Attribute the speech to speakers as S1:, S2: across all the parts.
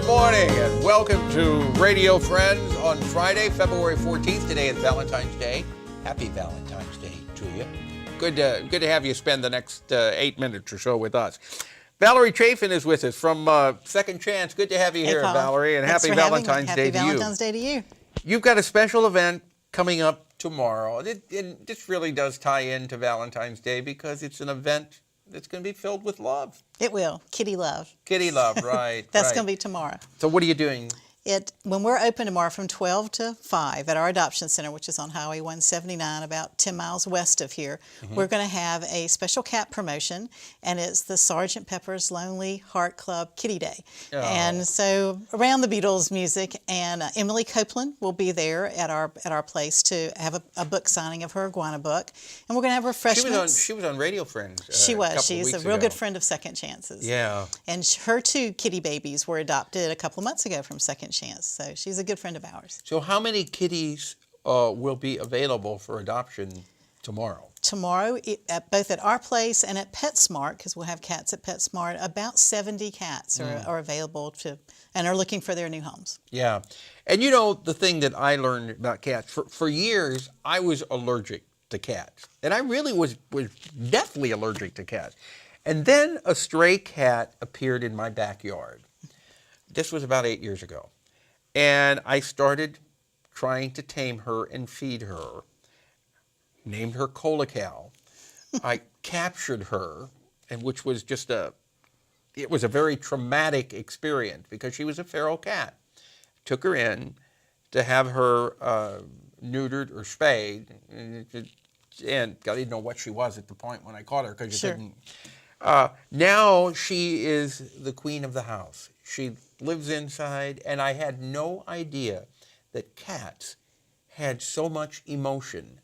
S1: Good morning and welcome to Radio Friends on Friday, February 14th. Today is Valentine's Day. Happy Valentine's Day to you. Good to have you spend the next 8 minutes or so with us. Valerie Chaffin is with us from Second Chance. Good to have you here,
S2: Paul.
S1: Valerie, and
S2: Thanks
S1: happy
S2: for having me.
S1: Valentine's Day to you.
S2: Happy Valentine's Day to you.
S1: You've got a special event coming up tomorrow. This really does tie into Valentine's Day because it's an event that's going to be filled with love.
S2: It will. Kitty love.
S1: Kitty love, right.
S2: That's
S1: right.
S2: going to be tomorrow.
S1: So what are you doing?
S2: When we're open tomorrow from 12 to 5 at our adoption center, which is on Highway 179, about 10 miles west of here, we're going to have a special cat promotion, and it's the Sgt. Pepper's Lonely Heart Club Kitty Day.
S1: Oh.
S2: And so around the Beatles music, and Emily Copeland will be there at our place to have a book signing of her iguana book, and we're going to have refreshments.
S1: She was on Radio Friends.
S2: She's a real good friend of Second Chances.
S1: Yeah.
S2: And her two kitty babies were adopted a couple of months ago from Second Chance, so she's a good friend of ours.
S1: So how many kitties will be available for adoption tomorrow?
S2: Tomorrow, both at our place and at PetSmart, because we'll have cats at PetSmart, about 70 cats are available and are looking for their new homes.
S1: Yeah. And you know, the thing that I learned about cats, for years, I was allergic to cats. And I really was deathly allergic to cats. And then a stray cat appeared in my backyard. This was about 8 years ago. And I started trying to tame her and feed her. Named her Colical. I captured her, and which was it was a very traumatic experience because she was a feral cat. Took her in to have her neutered or spayed, and I didn't know what she was at the point when I caught her because you didn't. Now she is the queen of the house. She lives inside, and I had no idea that cats had so much emotion.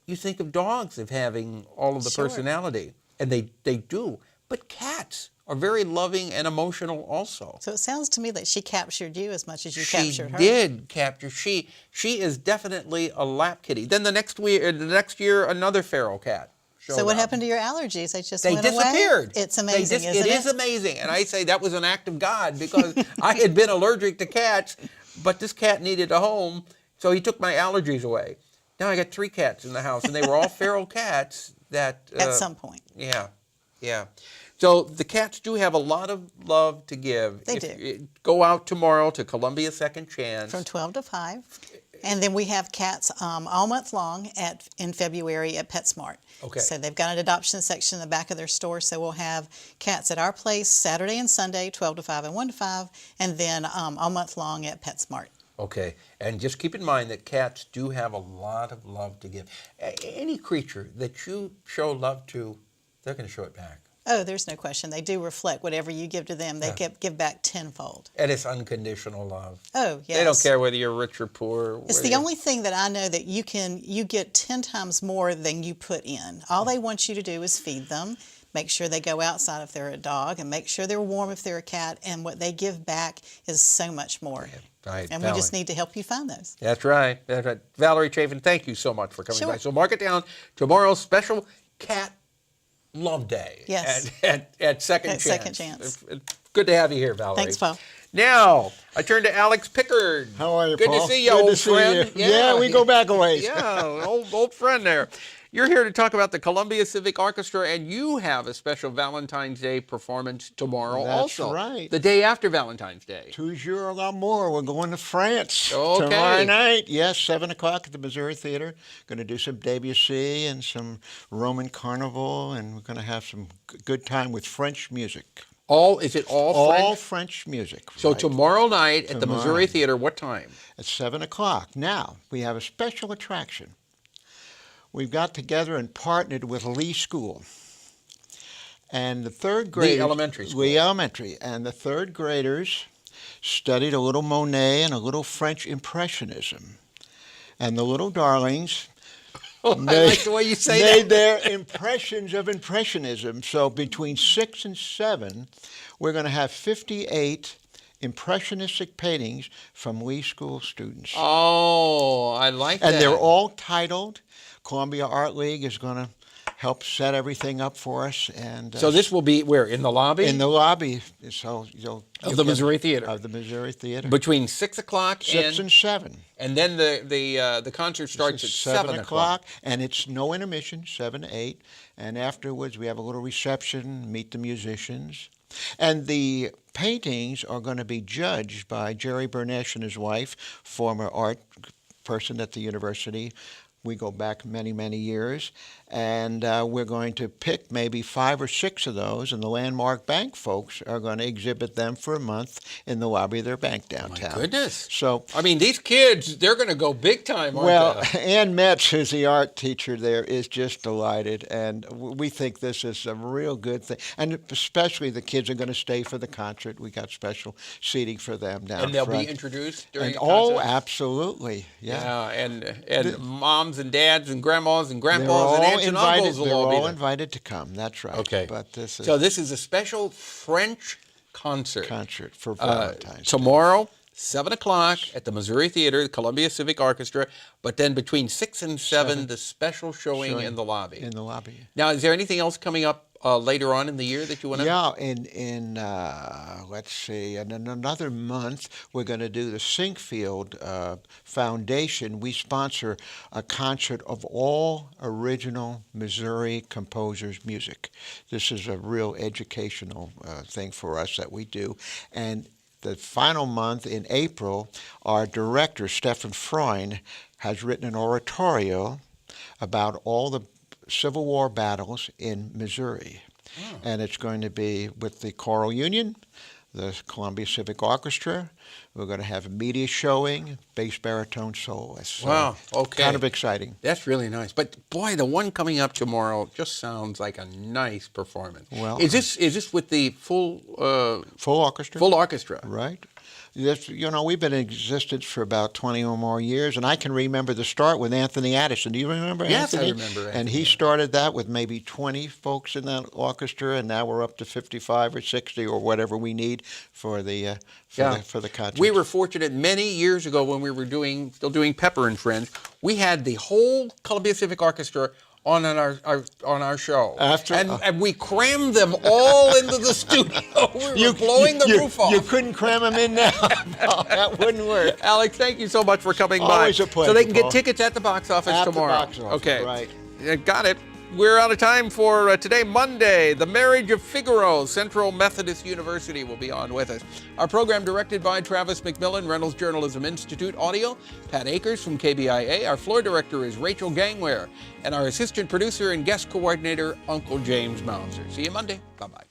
S1: You think of dogs of having all of the personality, and they do, but cats are very loving and emotional also.
S2: So it sounds to me like she captured you as much as you captured her.
S1: She did capture. She is definitely a lap kitty. Then the next year, another feral cat.
S2: So what happened to your allergies? They went
S1: disappeared.
S2: Away? It's amazing, isn't it?
S1: It is amazing. And I say that was an act of God because I had been allergic to cats, but this cat needed a home, so he took my allergies away. Now I got 3 cats in the house, and they were all feral cats that...
S2: At some point.
S1: Yeah, yeah. So the cats do have a lot of love to give.
S2: They do.
S1: Go out tomorrow to Columbia Second Chance.
S2: From 12 to 5. And then we have cats all month long in February at PetSmart.
S1: Okay.
S2: So they've got an adoption section in the back of their store. So we'll have cats at our place Saturday and Sunday, 12 to 5 and 1 to 5, and then all month long at PetSmart.
S1: Okay, and just keep in mind that cats do have a lot of love to give. Any creature that you show love to, they're going to show it back.
S2: Oh, there's no question. They do reflect whatever you give to them. They give back tenfold.
S1: And it's unconditional love.
S2: Oh, yes.
S1: They don't care whether you're rich or poor.
S2: It's the only thing that I know that you get 10 times more than you put in. All they want you to do is feed them, make sure they go outside if they're a dog, and make sure they're warm if they're a cat, and what they give back is so much more.
S1: Yeah, right.
S2: And we just need to help you find those.
S1: That's right. That's right. Valerie Chaffin, thank you so much for coming by.
S2: Sure.
S1: So mark it down. Tomorrow's special Cat Love Day.
S2: Yes.
S1: At Second Chance.
S2: Second Chance.
S1: It's good to have you here, Valerie.
S2: Thanks, Paul.
S1: Now, I turn to Alex Pickard.
S3: How are you,
S1: Good
S3: Paul?
S1: to see you, old friend.
S3: Yeah, we go back a ways.
S1: Yeah, old friend there. You're here to talk about the Columbia Civic Orchestra, and you have a special Valentine's Day performance tomorrow also.
S3: That's right.
S1: The day after Valentine's Day.
S3: Toujours la more. We're going to France
S1: Okay.
S3: tomorrow night. Yes, 7 o'clock at the Missouri Theater. Going to do some Debussy and some Roman Carnival, and we're going to have some good time with French music.
S1: Is it all French?
S3: All French music.
S1: So
S3: right.
S1: tomorrow night at the Missouri
S3: night.
S1: Theater, what time?
S3: At 7 o'clock. Now, we have a special attraction. We've got together and partnered with Lee School. And the third graders...
S1: The elementary school.
S3: Lee Elementary. And the third graders studied a little Monet and a little French Impressionism. And the little darlings...
S1: I like the way you say
S3: made
S1: that.
S3: their impressions of Impressionism. So between 6 and 7, we're going to have 58 impressionistic paintings from Lee School students.
S1: Oh, I like that.
S3: And they're all titled. Columbia Art League is going to help set everything up for us. And
S1: So this will be where? In the lobby?
S3: in the lobby. So you'll
S1: Of the Missouri Theater.
S3: Of the Missouri Theater.
S1: Between 6 o'clock
S3: 6 and 7.
S1: and then the concert starts at 7 o'clock.
S3: And it's no intermission, 7 to 8. And afterwards, we have a little reception, meet the musicians. And the paintings are going to be judged by Jerry Bernesh and his wife, former art person at the university. We go back many, many years, and we're going to pick maybe 5 or 6 of those, and the Landmark Bank folks are going to exhibit them for a month in the lobby of their bank downtown.
S1: My goodness.
S3: So,
S1: I mean, these kids, they're going to go big time, aren't
S3: well,
S1: they?
S3: Ann Metz, who's the art teacher there, is just delighted, and we think this is a real good thing. And especially the kids are going to stay for the concert. We got special seating for them down
S1: And they'll
S3: front.
S1: be introduced during
S3: And
S1: the concert?
S3: oh, absolutely, yeah.
S1: And moms and dads and grandmas and grandpas and aunts and uncles will
S3: They're
S1: all be
S3: all
S1: there.
S3: invited to come. That's right.
S1: Okay.
S3: But this is
S1: So this is a special French concert.
S3: for Valentine's Day.
S1: Tomorrow, 7 o'clock at the Missouri Theater, the Columbia Civic Orchestra, but then between 6 and 7, the special showing in the lobby.
S3: In the lobby.
S1: Now, is there anything else coming up later on in the year that you want to?
S3: Yeah, in let's see, in another month, we're going to do the Sinkfield Foundation. We sponsor a concert of all original Missouri composers' music. This is a real educational thing for us that we do. And the final month in April, our director, Stephen Freund, has written an oratorio about all the Civil War battles in Missouri. And it's going to be with the Choral Union, the Columbia Civic Orchestra. We're going to have a media showing, bass, baritone, soloist. So
S1: Wow, okay.
S3: Kind of exciting.
S1: That's really nice. But boy, the one coming up tomorrow just sounds like a nice performance.
S3: Well,
S1: is this with the full
S3: Full orchestra.
S1: full orchestra?
S3: Right. This, we've been in existence for about 20 or more years, and I can remember the start with Anthony Addison. Do you remember
S1: Yes, I
S3: Anthony?
S1: remember
S3: And he started that with maybe 20 folks in that orchestra, and now we're up to 55 or 60 or whatever we need for the for the concert.
S1: We were fortunate many years ago when we were still doing Pepper and Friends. We had the whole Columbia Civic Orchestra on our show. And we crammed them all into the studio. We were blowing the roof off.
S3: You couldn't cram them in now. No, that wouldn't work.
S1: Alex, thank you so much for coming by.
S3: Always a pleasure,
S1: So they can
S3: Paul.
S1: get tickets at the box office
S3: At the
S1: tomorrow.
S3: box office,
S1: okay.
S3: right.
S1: Got it. We're out of time for today, Monday. The Marriage of Figaro. Central Methodist University will be on with us. Our program directed by Travis McMillan, Reynolds Journalism Institute Audio. Pat Akers from KBIA. Our floor director is Rachel Gangware. And our assistant producer and guest coordinator, Uncle James Mauser. See you Monday. Bye-bye.